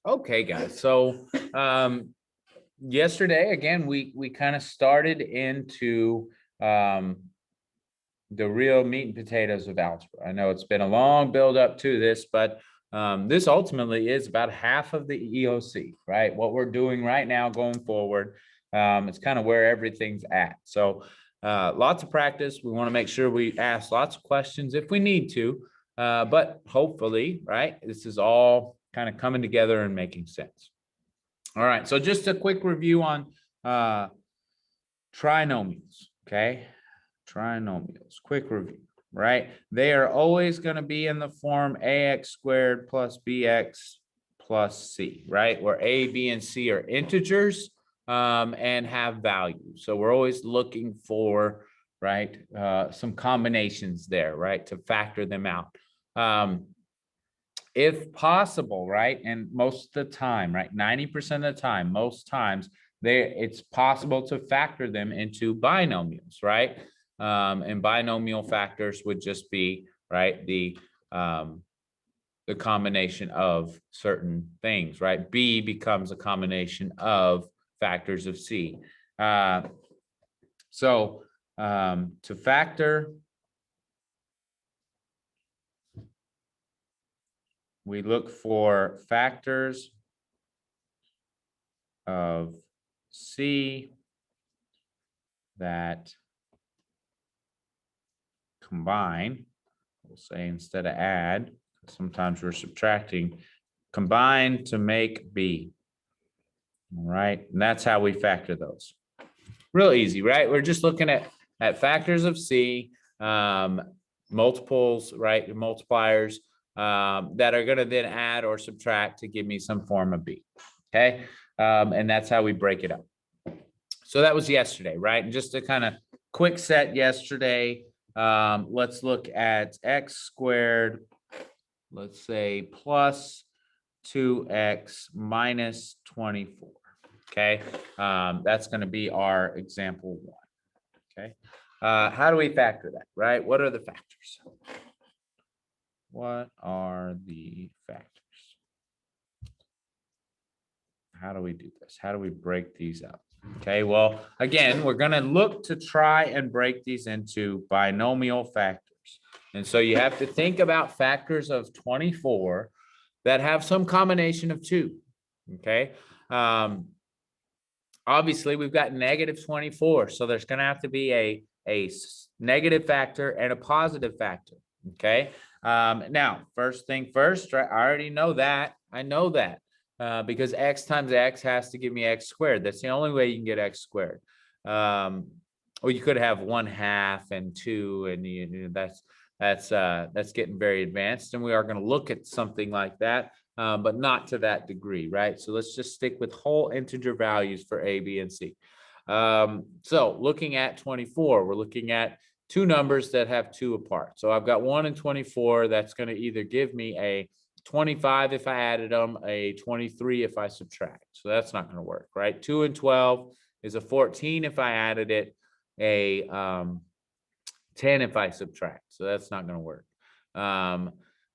Okay, guys. So yesterday, again, we kind of started into the real meat and potatoes of algebra. I know it's been a long build up to this, but this ultimately is about half of the EOC, right? What we're doing right now going forward, it's kind of where everything's at. So lots of practice. We want to make sure we ask lots of questions if we need to, but hopefully, right, this is all kind of coming together and making sense. All right, so just a quick review on trinomials, okay? Trinomials, quick review, right? They are always going to be in the form ax squared plus bx plus c, right? Where a, b, and c are integers and have values. So we're always looking for, right, some combinations there, right, to factor them out. If possible, right, and most of the time, right, 90% of the time, most times, it's possible to factor them into binomials, right? And binomial factors would just be, right, the combination of certain things, right? B becomes a combination of factors of C. So to factor, we look for factors of C that combine. We'll say instead of add, sometimes we're subtracting, combine to make B. All right, and that's how we factor those. Real easy, right? We're just looking at factors of C, multiples, right? Multipliers that are going to then add or subtract to give me some form of B. Okay, and that's how we break it up. So that was yesterday, right? And just a kind of quick set yesterday. Let's look at x squared, let's say plus 2x minus 24. Okay, that's going to be our example one. Okay, how do we factor that, right? What are the factors? What are the factors? How do we do this? How do we break these up? Okay, well, again, we're going to look to try and break these into binomial factors. And so you have to think about factors of 24 that have some combination of 2. Okay, obviously, we've got negative 24. So there's going to have to be a negative factor and a positive factor. Okay, now, first thing first, right? I already know that. I know that. Because x times x has to give me x squared. That's the only way you can get x squared. Or you could have 1/2 and 2, and that's getting very advanced. And we are going to look at something like that, but not to that degree, right? So let's just stick with whole integer values for a, b, and c. So looking at 24, we're looking at two numbers that have 2 apart. So I've got 1 and 24. That's going to either give me a 25 if I added them, a 23 if I subtract. So that's not going to work, right? 2 and 12 is a 14 if I added it, a 10 if I subtract. So that's not going to work.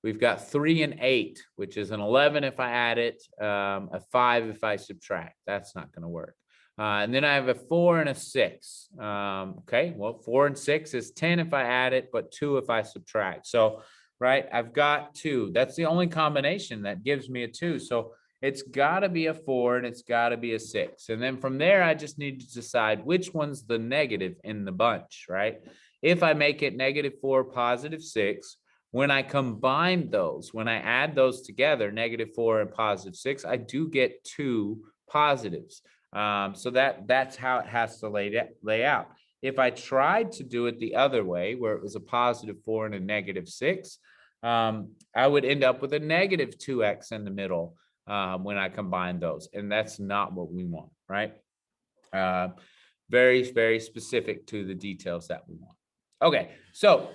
We've got 3 and 8, which is an 11 if I add it, a 5 if I subtract. That's not going to work. And then I have a 4 and a 6. Okay, well, 4 and 6 is 10 if I add it, but 2 if I subtract. So right, I've got 2. That's the only combination that gives me a 2. So it's got to be a 4 and it's got to be a 6. And then from there, I just need to decide which one's the negative in the bunch, right? If I make it -4, +6, when I combine those, when I add those together, -4 and +6, I do get 2 positives. So that's how it has to lay out. If I tried to do it the other way, where it was a +4 and a -6, I would end up with a -2x in the middle when I combine those. And that's not what we want, right? Very, very specific to the details that we want. Okay, so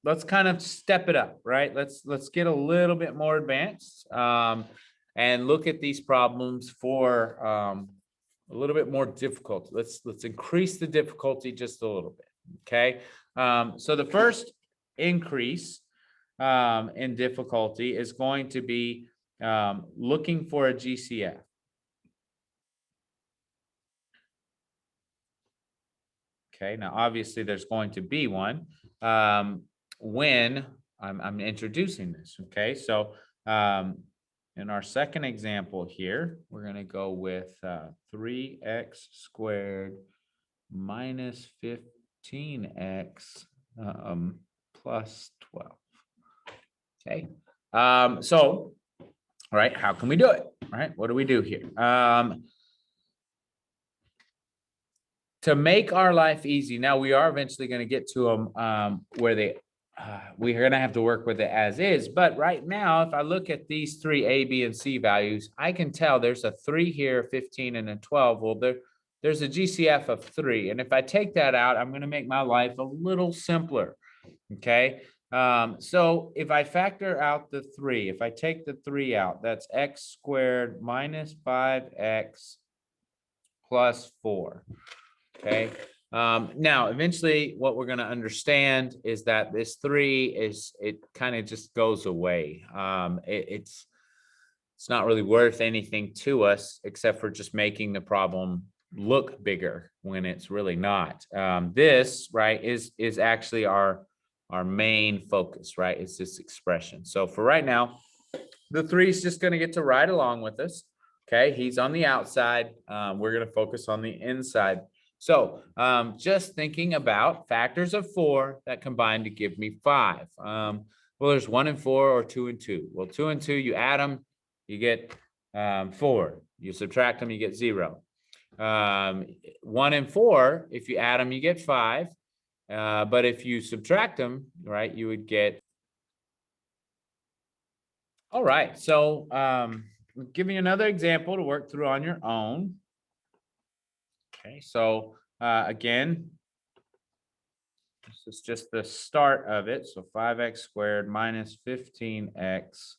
let's kind of step it up, right? Let's get a little bit more advanced and look at these problems for a little bit more difficult. Let's increase the difficulty just a little bit. Okay, so the first increase in difficulty is going to be looking for a GCF. Okay, now obviously there's going to be one when I'm introducing this. Okay, so in our second example here, we're going to go with 3x squared minus 15x plus 12. Okay, so all right, how can we do it? All right, what do we do here? To make our life easy, now we are eventually going to get to them where we're going to have to work with it as is. But right now, if I look at these three A, B, and C values, I can tell there's a 3 here, 15, and a 12. Well, there's a GCF of 3. And if I take that out, I'm going to make my life a little simpler. Okay. So if I factor out the 3, if I take the 3 out, that's x squared minus 5x plus 4. Okay. Now, eventually, what we're going to understand is that this 3 it kind of just goes away. It's not really worth anything to us except for just making the problem look bigger when it's really not. This, right, is actually our main focus, right? It's this expression. So for right now, the 3 is just going to get to ride along with us. Okay, he's on the outside. We're going to focus on the inside. So just thinking about factors of 4 that combine to give me 5. Well, there's 1 and 4 or 2 and 2. Well, 2 and 2, you add them, you get 4. You subtract them, you get 0. 1 and 4, if you add them, you get 5. But if you subtract them, right, you would get. All right, so give me another example to work through on your own. Okay, so again, this is just the start of it. So 5x squared minus 15x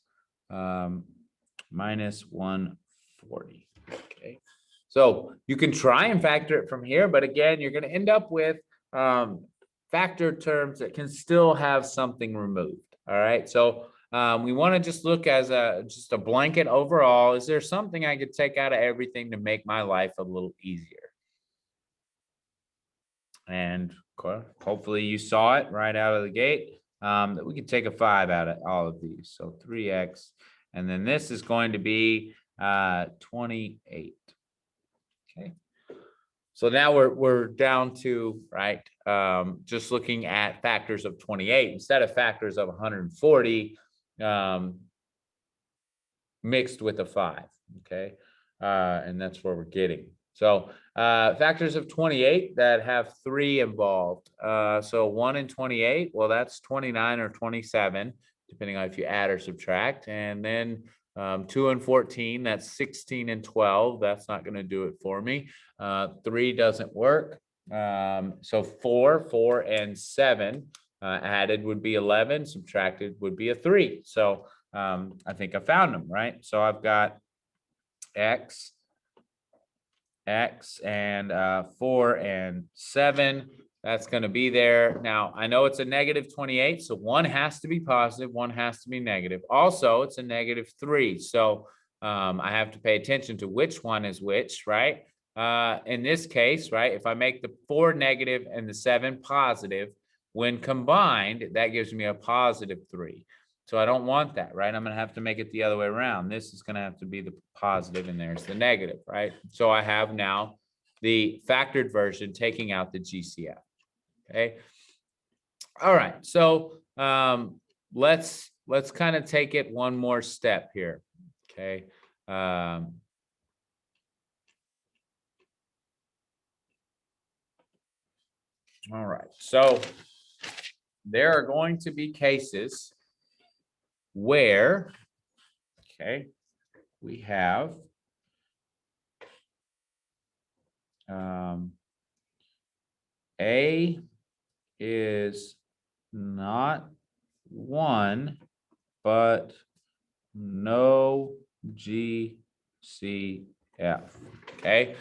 minus 140. Okay, so you can try and factor it from here, but again, you're going to end up with factor terms that can still have something removed. All right, so we want to just look as just a blanket overall. Is there something I could take out of everything to make my life a little easier? And hopefully you saw it right out of the gate, that we could take a 5 out of all of these. So 3x, and then this is going to be 28. Okay. So now we're down to, right, just looking at factors of 28 instead of factors of 140 mixed with a 5. Okay. And that's where we're getting. So factors of 28 that have 3 involved. So 1 and 28, well, that's 29 or 27, depending on if you add or subtract. And then 2 and 14, that's 16 and 12. That's not going to do it for me. 3 doesn't work. So 4 and 7 added would be 11, subtracted would be a 3. So I think I found them, right? So I've got x and 4 and 7. That's going to be there. Now, I know it's a negative 28, so one has to be positive, one has to be negative. Also, it's a negative 3, so I have to pay attention to which one is which, right? In this case, right, if I make the 4 negative and the 7 positive, when combined, that gives me a positive 3. So I don't want that, right? I'm going to have to make it the other way around. This is going to have to be the positive, and there's the negative, right? So I have now the factored version taking out the GCF. Okay. All right. So let's kind of take it one more step here. Okay. All right. So there are going to be cases where, okay, we have A is not 1, but no GCF. Okay.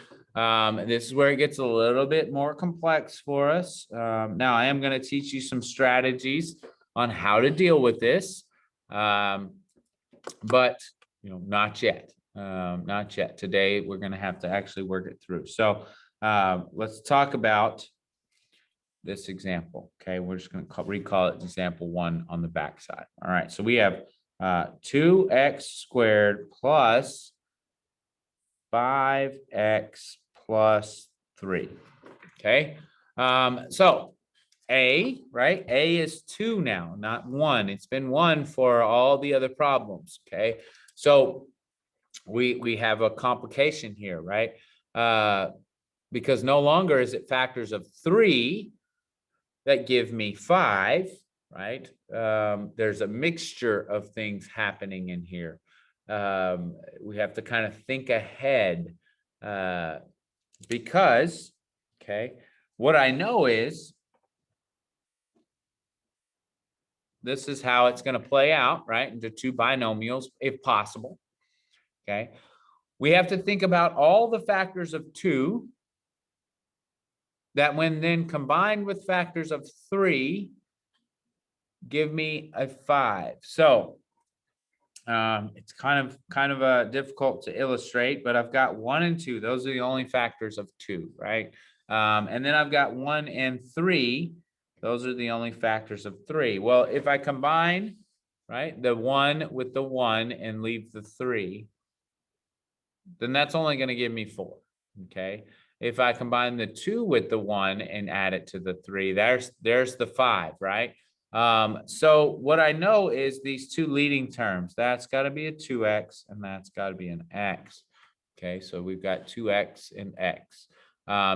This is where it gets a little bit more complex for us. Now, I am going to teach you some strategies on how to deal with this. But Not yet. Not yet. Today, we're going to have to actually work it through. So let's talk about this example. Okay, we're just going to recall it example 1 on the back side. All right, so we have 2x squared plus 5x plus 3. Okay, so A, right? A is 2 now, not 1. It's been 1 for all the other problems. Okay, so we have a complication here, right? Because no longer is it factors of 3 that give me 5, right? There's a mixture of things happening in here. We have to kind of think ahead because, okay, what I know is this is how it's going to play out, right? Into 2 binomials, if possible. Okay. We have to think about all the factors of 2 that when then combined with factors of 3, give me a 5. So it's kind of difficult to illustrate, but I've got 1 and 2. Those are the only factors of 2, right? And then I've got 1 and 3. Those are the only factors of 3. Well, if I combine, right, the 1 with the 1 and leave the 3, then that's only going to give me 4. Okay. If I combine the 2 with the 1 and add it to the 3, there's the 5, right? So what I know is these 2 leading terms. That's got to be a 2x and that's got to be an x. Okay, so we've got 2x and x.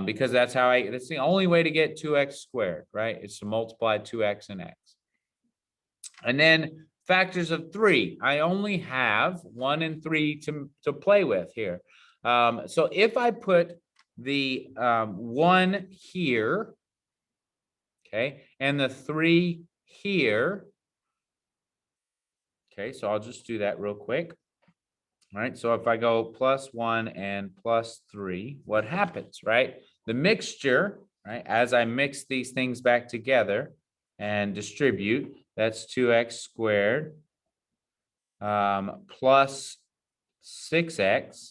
Because that's the only way to get 2x squared, right? It's to multiply 2x and x. And then factors of 3. I only have 1 and 3 to play with here. So if I put the 1 here, okay, and the 3 here, okay, so I'll just do that real quick. All right, so if I go plus 1 and plus 3, what happens, right? The mixture, right, as I mix these things back together and distribute, that's 2x squared plus 6x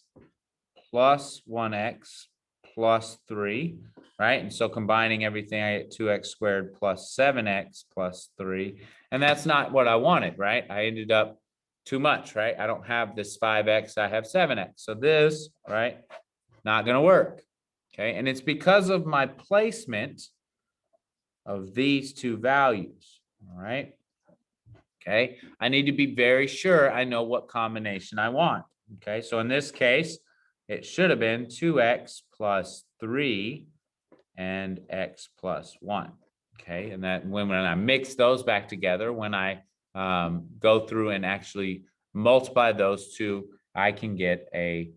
plus 1x plus 3, right? And so combining everything, I get 2x squared plus 7x plus 3. And that's not what I wanted, right? I ended up too much, right? I don't have this 5x, I have 7x. So this, right, not going to work. Okay, and it's because of my placement of these 2 values, all right? Okay, I need to be very sure I know what combination I want. Okay, so in this case, it should have been 2x plus 3 and x plus 1. Okay, and that when I mix those back together, when I go through and actually multiply those 2, I can get a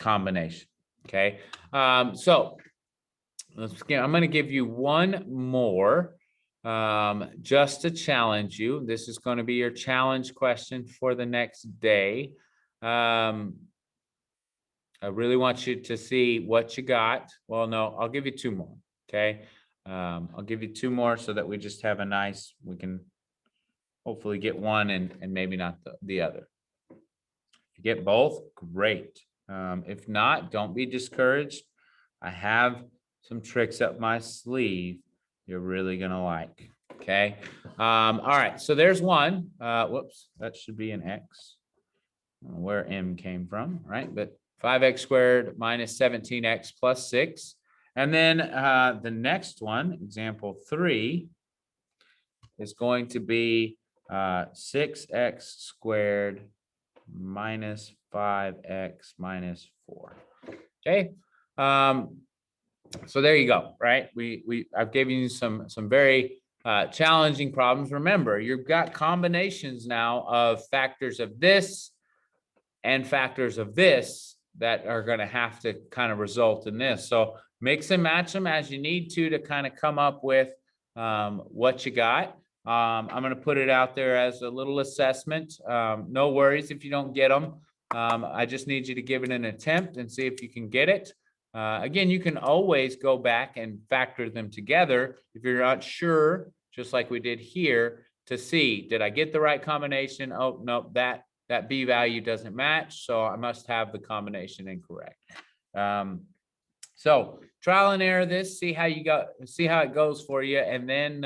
combination. Okay, so I'm going to give you one more just to challenge you. This is going to be your challenge question for the next day. I really want you to see what you got. Well, no, I'll give you 2 more. Okay. I'll give you 2 more so that we just have we can hopefully get one and maybe not the other. If you get both, great. If not, don't be discouraged. I have some tricks up my sleeve you're really going to like. Okay. All right. So there's one. Whoops, that should be an x. I don't know where m came from, right? But 5x squared minus 17x plus 6. And then the next one, example 3, is going to be 6x squared minus 5x minus 4. Okay. So there you go, right? I've given you some very challenging problems. Remember, you've got combinations now of factors of this and factors of this that are going to have to kind of result in this. So mix and match them as you need to kind of come up with what you got. I'm going to put it out there as a little assessment. No worries if you don't get them. I just need you to give it an attempt and see if you can get it. Again, you can always go back and factor them together if you're not sure, just like we did here, to see, did I get the right combination? Oh, no, that that B value doesn't match, so I must have the combination incorrect. So trial and error this, see how it goes for you, and then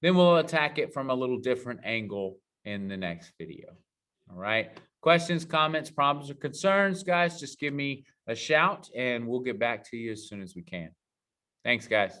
we'll attack it from a little different angle in the next video. All right. Questions, comments, problems, or concerns, guys, just give me a shout and we'll get back to you as soon as we can. Thanks, guys.